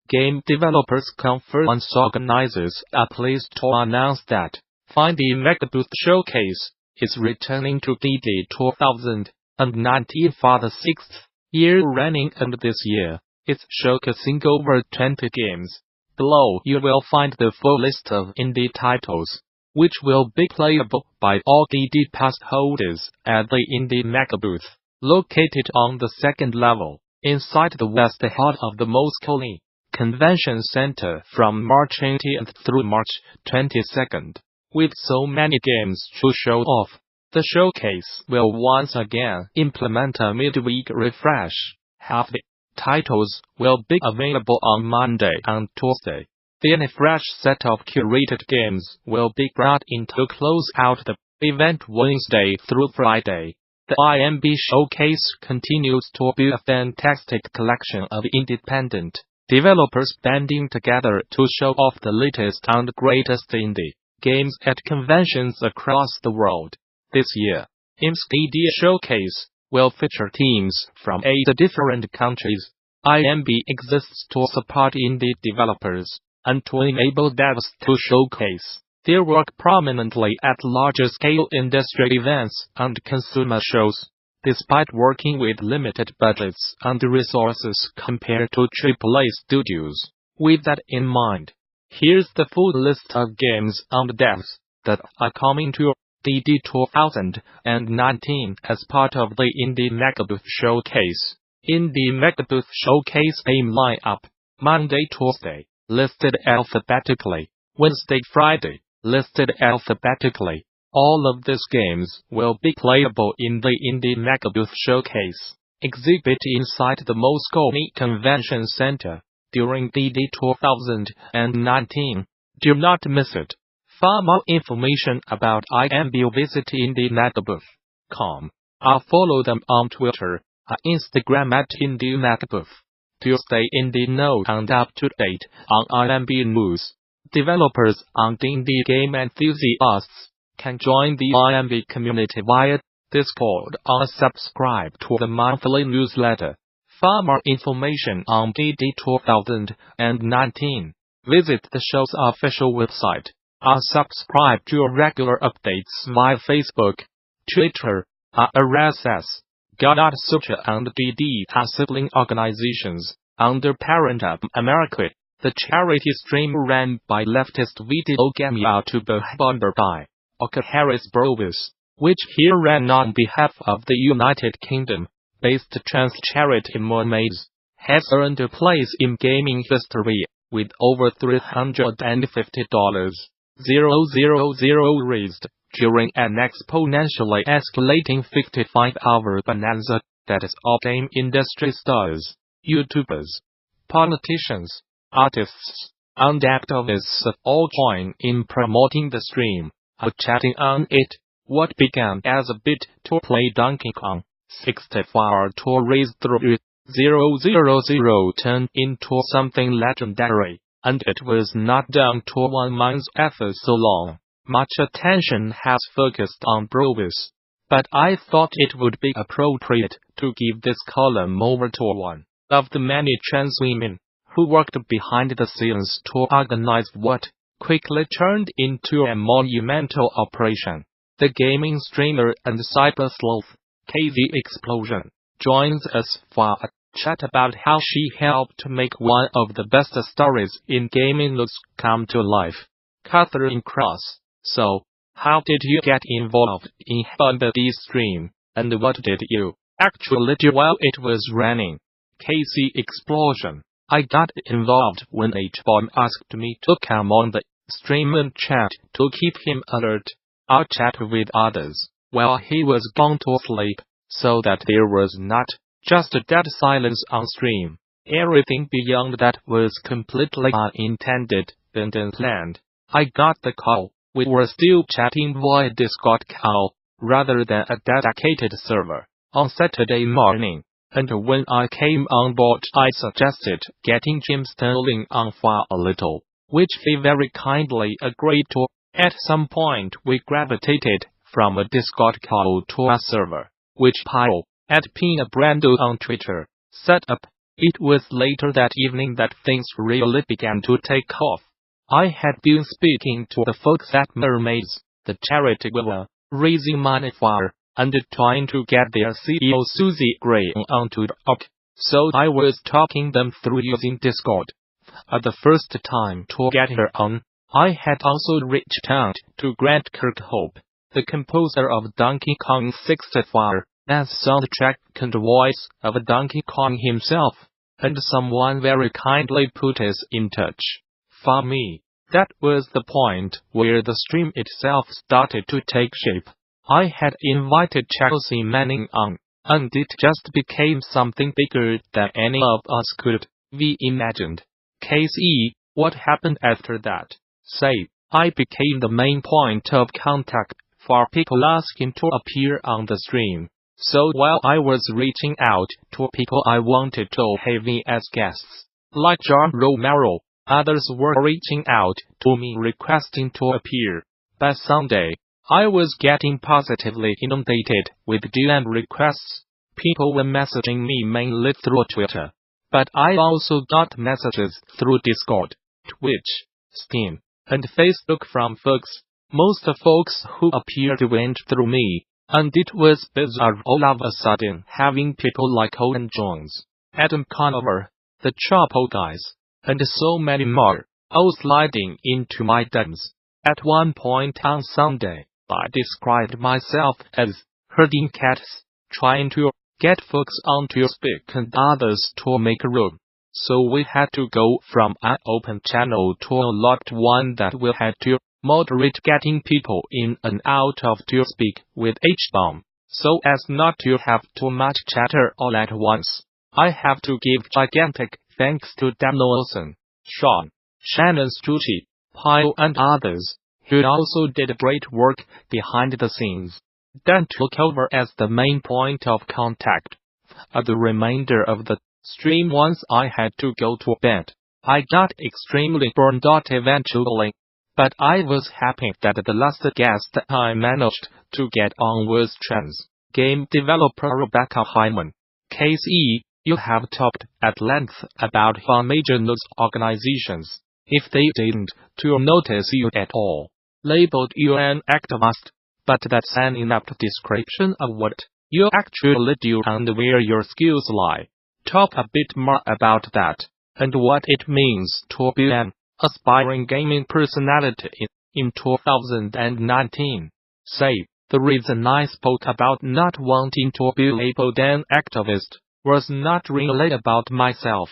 Game developers conference organizers are pleased to announce that Indie Megabooth Showcase is returning to DD 2019 for the 6th year running, and this year it's showcasing over 20 games. Below you will find the full list of indie titles, which will be playable by all DD Pass holders at the Indie Megabooth, located on the second level, inside the west heart of the Moscow Convention Center from March 18th through March 22nd. With so many games to show off, the showcase will once again implement a midweek refresh. Half the titles will be available on Monday and Tuesday. Then a fresh set of curated games will be brought in to close out the event Wednesday through Friday. The IMB Showcase continues to be a fantastic collection of independent developers banding together to show off the latest and greatest indie games at conventions across the world. This year, IM's DD Showcase will feature teams from 8 different countries. IMB exists to support indie developers and to enable devs to showcase their work prominently at larger-scale industry events and consumer shows. Despite working with limited budgets and resources compared to AAA studios, with that in mind, here's the full list of games and devs that are coming to DD 2019 as part of the Indie Megabooth Showcase. Indie Megabooth Showcase game lineup: Monday, Tuesday, listed alphabetically. Wednesday, Friday, listed alphabetically. All of these games will be playable in the Indie Megabooth Showcase exhibit inside the Moscow Convention Center during DD 2019. Do not miss it. For more information about IMB, visit indiemegabooth.com or follow them on Twitter or Instagram at Indie Megabooth. To stay in the know and up to date on IMB news, developers and indie game enthusiasts can join the IMB community via Discord or subscribe to the monthly newsletter. For more information on DD 2019, visit the show's official website or subscribe to regular updates via Facebook, Twitter, or RSS. Gamasutra and DD are sibling organizations under parent of America, the charity stream ran by leftist video game YouTuber by Harris Bros, which he ran on behalf of the United Kingdom-based trans charity Mermaids, has earned a place in gaming history, with over $350,000 raised during an exponentially escalating 55-hour bonanza that is all game industry stars, YouTubers, politicians, artists, and activists all join in promoting the stream, or chatting on it. What began as a bit to play Donkey Kong 64 to raise through 000 turned into something legendary, and it was not done to one man's effort so long. Much attention has focused on Bros, but I thought it would be appropriate to give this column over to one of the many trans women who worked behind the scenes to organize what quickly turned into a monumental operation. The gaming streamer and cyber sloth, KZ Explosion, joins us for a chat about how she helped to make one of the best stories in gaming news come to life. Catherine Cross: so, how did you get involved in the stream, and what did you actually do while it was running? KZ Explosion: I got involved when H-Bomb asked me to come on the stream and chat to keep him alert. I'll chat with others while he was gone to sleep, so that there was not just a dead silence on stream. Everything beyond that was completely unintended and unplanned. I got the call. We were still chatting via Discord call, rather than a dedicated server, on Saturday morning, and when I came on board I suggested getting Jim Sterling on for a little, which he very kindly agreed to. At some point we gravitated from a Discord call to a server, which Pyle, at Pina Brando on Twitter, set up. It was later that evening that things really began to take off. I had been speaking to the folks at Mermaids, the charity we were raising money for, and trying to get their CEO Susie Gray onto the arc. So I was talking them through using Discord. At the first time to get her on, I had also reached out to Grant Kirkhope, the composer of Donkey Kong 64, as soundtrack and voice of Donkey Kong himself, and someone very kindly put us in touch. For me, that was the point where the stream itself started to take shape. I had invited Chelsea Manning on, and it just became something bigger than any of us could we imagined. Casey, what happened after that? Say, I became the main point of contact for people asking to appear on the stream. So while I was reaching out to people I wanted to have as guests, like John Romero, others were reaching out to me requesting to appear. By Sunday, I was getting positively inundated with DM requests. People were messaging me mainly through Twitter, but I also got messages through Discord, Twitch, Steam, and Facebook from folks. Most folks who appeared went through me, and it was bizarre all of a sudden having people like Owen Jones, Adam Conover, the Chapo guys, and so many more, all sliding into my DMs. At one point on Sunday, I described myself as herding cats, trying to get folks onto speak and others to make room. So we had to go from an open channel to a locked one that we had to moderate getting people in and out of speak with H-bomb, so as not to have too much chatter all at once. I have to give gigantic thanks to Dan Olsen, Sean, Shannon Stucci, Pyle and others, who also did great work behind the scenes. Dan took over as the main point of contact. At the remainder of the stream once I had to go to bed. I got extremely burned out eventually, but I was happy that the last guest I managed to get on was trans game developer Rebecca Hyman. Casey, you have talked at length about how major news organizations, if they didn't to notice you at all, labeled you an activist, but that's an inept description of what you actually do and where your skills lie. Talk a bit more about that, and what it means to be an aspiring gaming personality in 2019. Say, the reason I spoke about not wanting to be labeled an activist was not really about myself,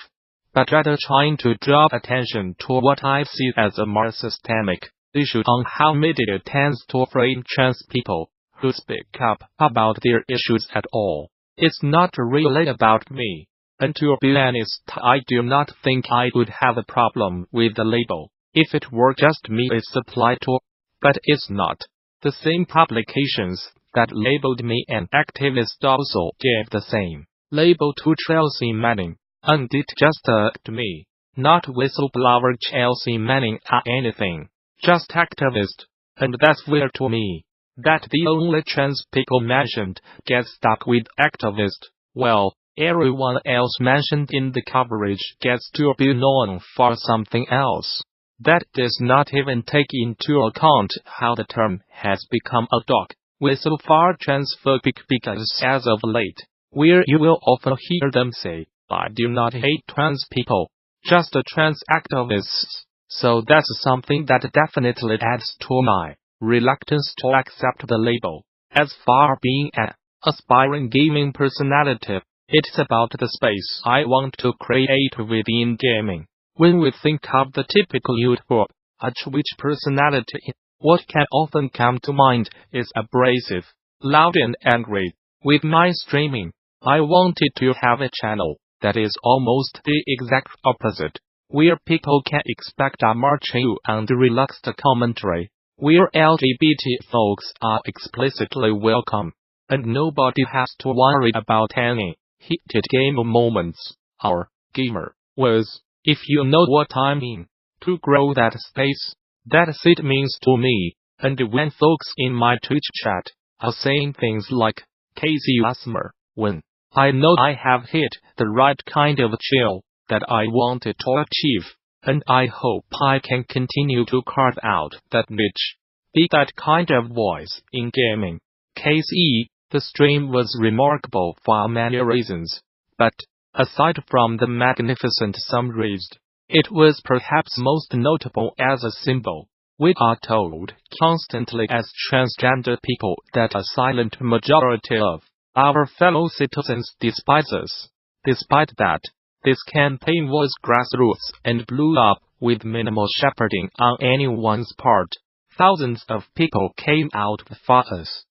but rather trying to draw attention to what I see as a more systemic issue on how media tends to frame trans people who speak up about their issues at all. It's not really about me. And to be honest, I do not think I would have a problem with the label if it were just me it's applied to, but it's not. The same publications that labeled me an activist also gave the same label to Chelsea Manning, and it just to me, not whistleblower Chelsea Manning or anything, just activist, and that's weird to me. That the only trans people mentioned get stuck with activist, well, everyone else mentioned in the coverage gets to be known for something else. That does not even take into account how the term has become a dog whistle for transphobic because as of late, where you will often hear them say, I do not hate trans people, just trans activists. So that's something that definitely adds to my reluctance to accept the label. As for being an aspiring gaming personality, it's about the space I want to create within gaming. When we think of the typical YouTuber, a Twitch personality, what can often come to mind is abrasive, loud and angry. With my streaming, I wanted to have a channel that is almost the exact opposite, where people can expect a more chill and relaxed commentary, where LGBT folks are explicitly welcome, and nobody has to worry about any heated game moments. Our gamer was, if you know what I mean, to grow that space. That's it means to me, and when folks in my Twitch chat are saying things like, Casey Asmer, when I know I have hit the right kind of chill that I wanted to achieve, and I hope I can continue to carve out that niche. Be that kind of voice in gaming. KCE, the stream was remarkable for many reasons, but aside from the magnificent sum raised, it was perhaps most notable as a symbol. We are told constantly as transgender people that a silent majority of our fellow citizens despise us. Despite that, this campaign was grassroots and blew up with minimal shepherding on anyone's part. Thousands of people came out for us.